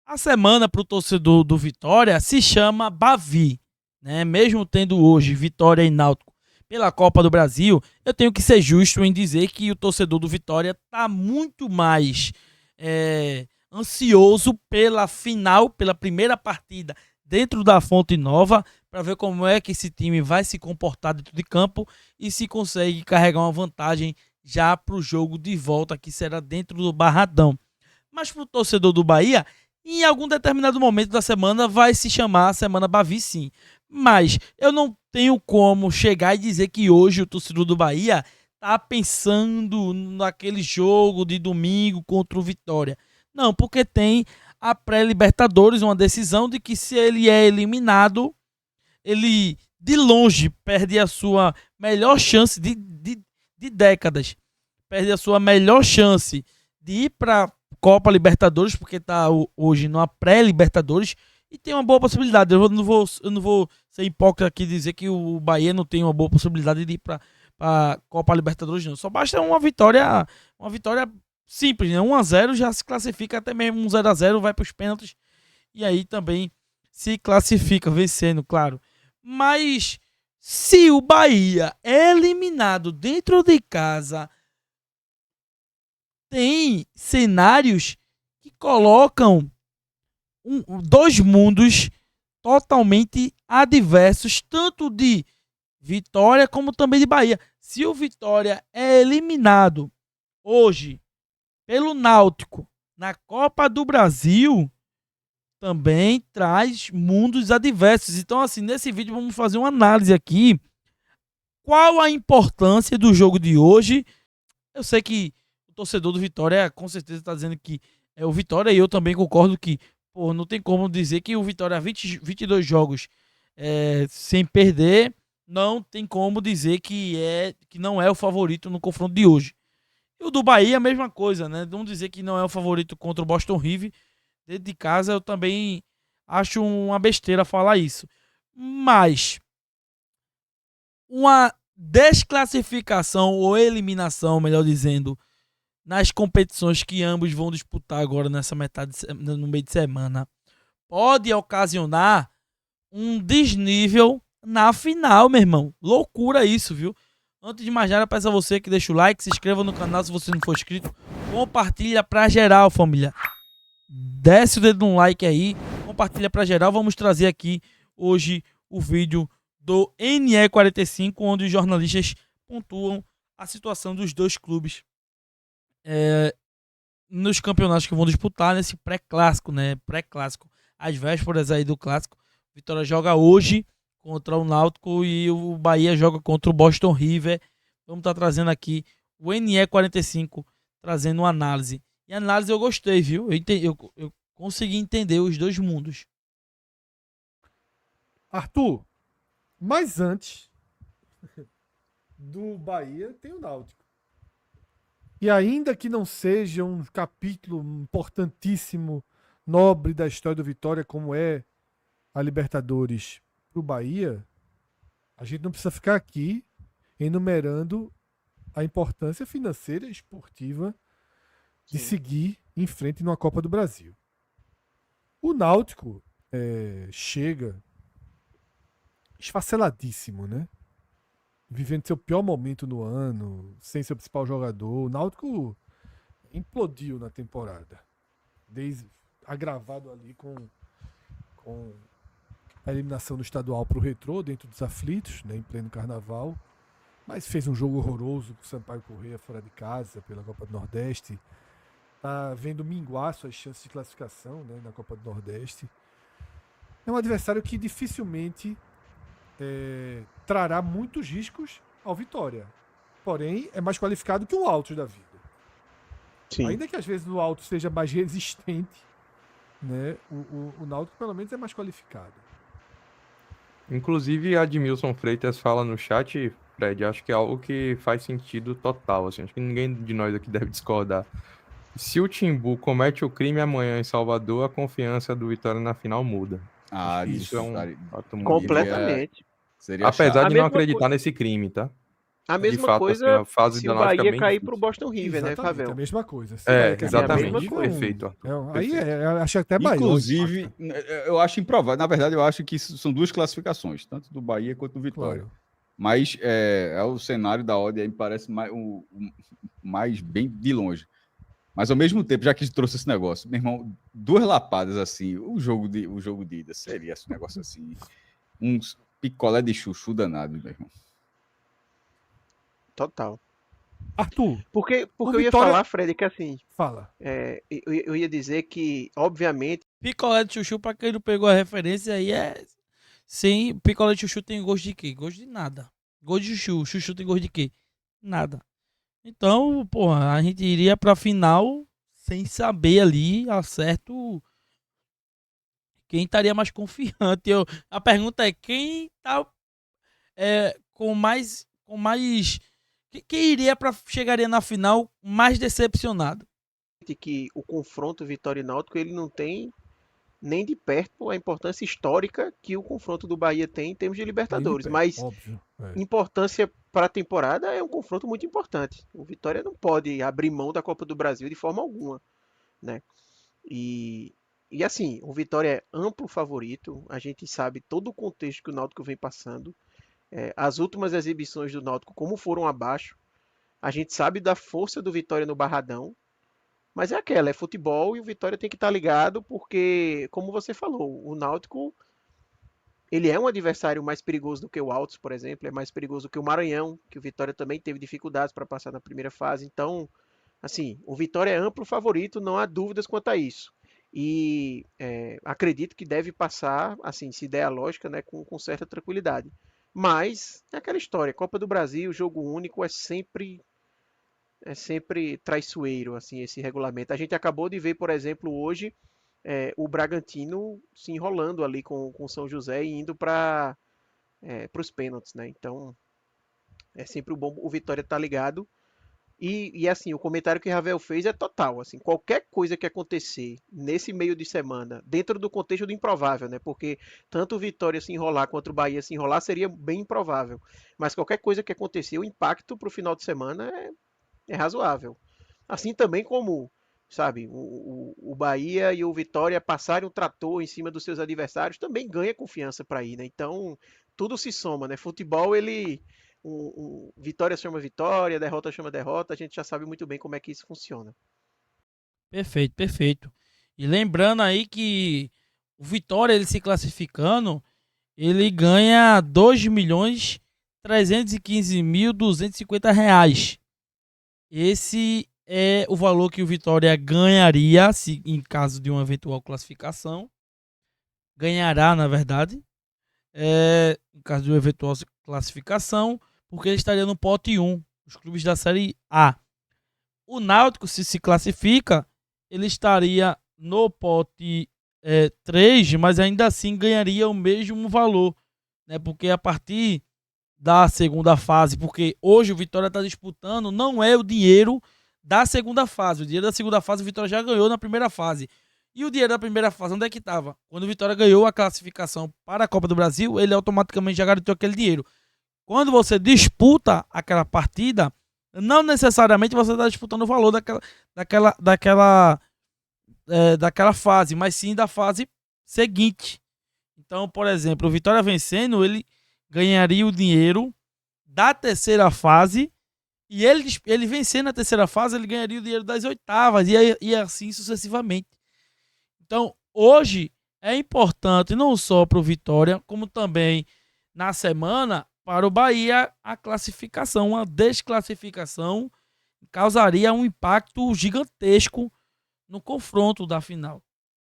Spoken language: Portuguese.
A semana para o torcedor do Vitória se chama Bavi, né? Mesmo tendo hoje Vitória e Náutico pela Copa do Brasil, eu tenho que ser justo em dizer que o torcedor do Vitória está muito mais ansioso pela final, pela primeira partida dentro da Fonte Nova, para ver como é que esse time vai se comportar dentro de campo e se consegue carregar uma vantagem já para o jogo de volta, que será dentro do Barradão. Mas para o torcedor do Bahia, em algum determinado momento da semana vai se chamar Semana Bavi, sim. Mas eu não tenho como chegar e dizer que hoje o torcedor do Bahia tá pensando naquele jogo de domingo contra o Vitória. Não, porque tem a pré-Libertadores, uma decisão de que se ele é eliminado, ele de longe perde a sua melhor chance de décadas. Perde a sua melhor chance de ir para Copa Libertadores, porque está hoje numa pré-Libertadores e tem uma boa possibilidade. Eu não vou ser hipócrita aqui e dizer que o Bahia não tem uma boa possibilidade de ir para Copa Libertadores, não. Só basta uma vitória simples, né? 1-0 já se classifica, até mesmo 0-0 vai para os pênaltis e aí também se classifica, vencendo, claro. Mas se o Bahia é eliminado dentro de casa, tem cenários que colocam dois mundos totalmente adversos, tanto de Vitória como também de Bahia. Se o Vitória é eliminado hoje pelo Náutico na Copa do Brasil, também traz mundos adversos. Então, assim, nesse vídeo vamos fazer uma análise aqui. Qual a importância do jogo de hoje? Eu sei que o torcedor do Vitória com certeza está dizendo que é o Vitória, e eu também concordo que não tem como dizer que o Vitória 22 jogos sem perder, não tem como dizer que não é o favorito no confronto de hoje. E o do Bahia a mesma coisa, né? Vamos dizer que não é o favorito contra o Boston River. Dentro de casa eu também acho uma besteira falar isso. Mas uma desclassificação ou eliminação, melhor dizendo, nas competições que ambos vão disputar agora no meio de semana, pode ocasionar um desnível na final, meu irmão. Loucura isso, viu? Antes de mais nada, peço a você que deixa o like, se inscreva no canal se você não for inscrito, compartilha pra geral, família. Desce o dedo no like aí, compartilha pra geral. Vamos trazer aqui hoje o vídeo do NE45, onde os jornalistas pontuam a situação dos dois clubes nos campeonatos que vão disputar nesse pré-clássico, né? Pré-clássico, às vésperas aí do clássico. Vitória joga hoje contra o Náutico e o Bahia joga contra o Boston River. Vamos estar trazendo aqui o NE45, trazendo uma análise. E a análise eu gostei, viu? Eu consegui entender os dois mundos. Arthur, mas antes do Bahia tem o Náutico. E ainda que não seja um capítulo importantíssimo, nobre da história do Vitória, como é a Libertadores para o Bahia, a gente não precisa ficar aqui enumerando a importância financeira e esportiva de seguir em frente numa Copa do Brasil. O Náutico chega esfaceladíssimo, né? Vivendo seu pior momento no ano, sem seu principal jogador. O Náutico implodiu na temporada. Agravado ali com a eliminação do estadual para o Retrô, dentro dos aflitos, né, em pleno carnaval. Mas fez um jogo horroroso com o Sampaio Corrêa fora de casa, pela Copa do Nordeste. Tá vendo minguar suas chances de classificação, né, na Copa do Nordeste. É um adversário que dificilmente trará muitos riscos ao Vitória. Porém, é mais qualificado que o Altos da vida. Sim. Ainda que às vezes o Altos seja mais resistente, né, o Náutico pelo menos é mais qualificado. Inclusive, Admilson Freitas fala no chat, Fred, acho que é algo que faz sentido total, assim, acho que ninguém de nós aqui deve discordar. Se o Timbu comete o crime amanhã em Salvador, a confiança do Vitória na final muda. Isso é um fato completamente. Apesar de não acreditar nesse crime, tá? A De mesma fato, assim, coisa a fase se da o Náutico é Bahia bem cair difícil. pro Boston River, né, Exatamente, é a Pavel? mesma coisa. Se É, vai cair exatamente. pro Bahia, Perfeito, Arthur. aí Perfeito. eu acho até maior. Inclusive, eu acho improvável. Na verdade, eu acho que isso são duas classificações, tanto do Bahia quanto do Vitória. Claro. Mas é o cenário da odd aí me parece mais bem de longe. Mas ao mesmo tempo, já que trouxe esse negócio, meu irmão, duas lapadas assim, o jogo de ida seria esse negócio assim, uns picolé de chuchu danado, meu irmão. Total. Arthur, Porque O eu ia Vitória- falar, Fred, que assim, fala. eu ia dizer que, obviamente, Picolé de chuchu, pra quem não pegou a referência aí, é. Sim, picolé de chuchu tem gosto de quê? Gosto de nada. Gosto de chuchu. Chuchu tem gosto de quê? Nada. Então, porra, a gente iria pra final sem saber ali ao certo quem estaria mais confiante. A pergunta é quem tá com mais. Quem iria pra. Chegaria na final mais decepcionado? que o confronto Vitória e Náutico, ele não tem nem de perto a importância histórica que o confronto do Bahia tem em termos de Libertadores. Mas Óbvio. importância para a temporada é um confronto muito importante. O Vitória não pode abrir mão da Copa do Brasil de forma alguma, né? E assim, o Vitória é amplo favorito. A gente sabe todo o contexto que o Náutico vem passando. As últimas exibições do Náutico, como foram abaixo. A gente sabe da força do Vitória no Barradão. Mas é aquela, é futebol e o Vitória tem que estar ligado porque, como você falou, o Náutico ele é um adversário mais perigoso do que o Altos, por exemplo, é mais perigoso do que o Maranhão, que o Vitória também teve dificuldades para passar na primeira fase. Então, assim, o Vitória é amplo favorito, não há dúvidas quanto a isso. E acredito que deve passar, assim, se der a lógica, né, com certa tranquilidade. Mas é aquela história, Copa do Brasil, jogo único é sempre traiçoeiro, assim, esse regulamento. A gente acabou de ver, por exemplo, hoje o Bragantino se enrolando ali com o São José e indo para os pênaltis, né? Então é sempre bom o Vitória estar ligado. E assim, o comentário que o Ravel fez é total. Assim, qualquer coisa que acontecer nesse meio de semana, dentro do contexto do improvável, né? Porque tanto o Vitória se enrolar quanto o Bahia se enrolar seria bem improvável. Mas qualquer coisa que acontecer, o impacto para o final de semana é razoável. Assim também como, sabe, o Bahia e o Vitória passarem um trator em cima dos seus adversários, também ganha confiança para ir, né? Então, tudo se soma, né? Futebol, ele. Vitória chama vitória, derrota chama derrota, a gente já sabe muito bem como é que isso funciona. Perfeito, perfeito. E lembrando aí que o Vitória, ele se classificando, ele ganha R$2.315.250. Esse é o valor que o Vitória ganharia se em caso de uma eventual classificação. Ganhará, na verdade. Em caso de uma eventual classificação, porque ele estaria no pote 1, os clubes da Série A. O Náutico, se classifica, ele estaria no pote 3, mas ainda assim ganharia o mesmo valor, né? Porque a partir da segunda fase, porque hoje o Vitória está disputando, não é o dinheiro da segunda fase. O dinheiro da segunda fase o Vitória já ganhou na primeira fase. E o dinheiro da primeira fase, onde é que estava? Quando o Vitória ganhou a classificação para a Copa do Brasil, ele automaticamente já garantiu aquele dinheiro. Quando você disputa aquela partida, não necessariamente você está disputando o valor daquela fase, mas sim da fase seguinte. Então, por exemplo, o Vitória vencendo, ele ganharia o dinheiro da terceira fase e ele vencendo a terceira fase, ele ganharia o dinheiro das oitavas e assim sucessivamente. Então, hoje é importante não só para o Vitória, como também na semana para o Bahia a classificação. Uma desclassificação causaria um impacto gigantesco no confronto da final.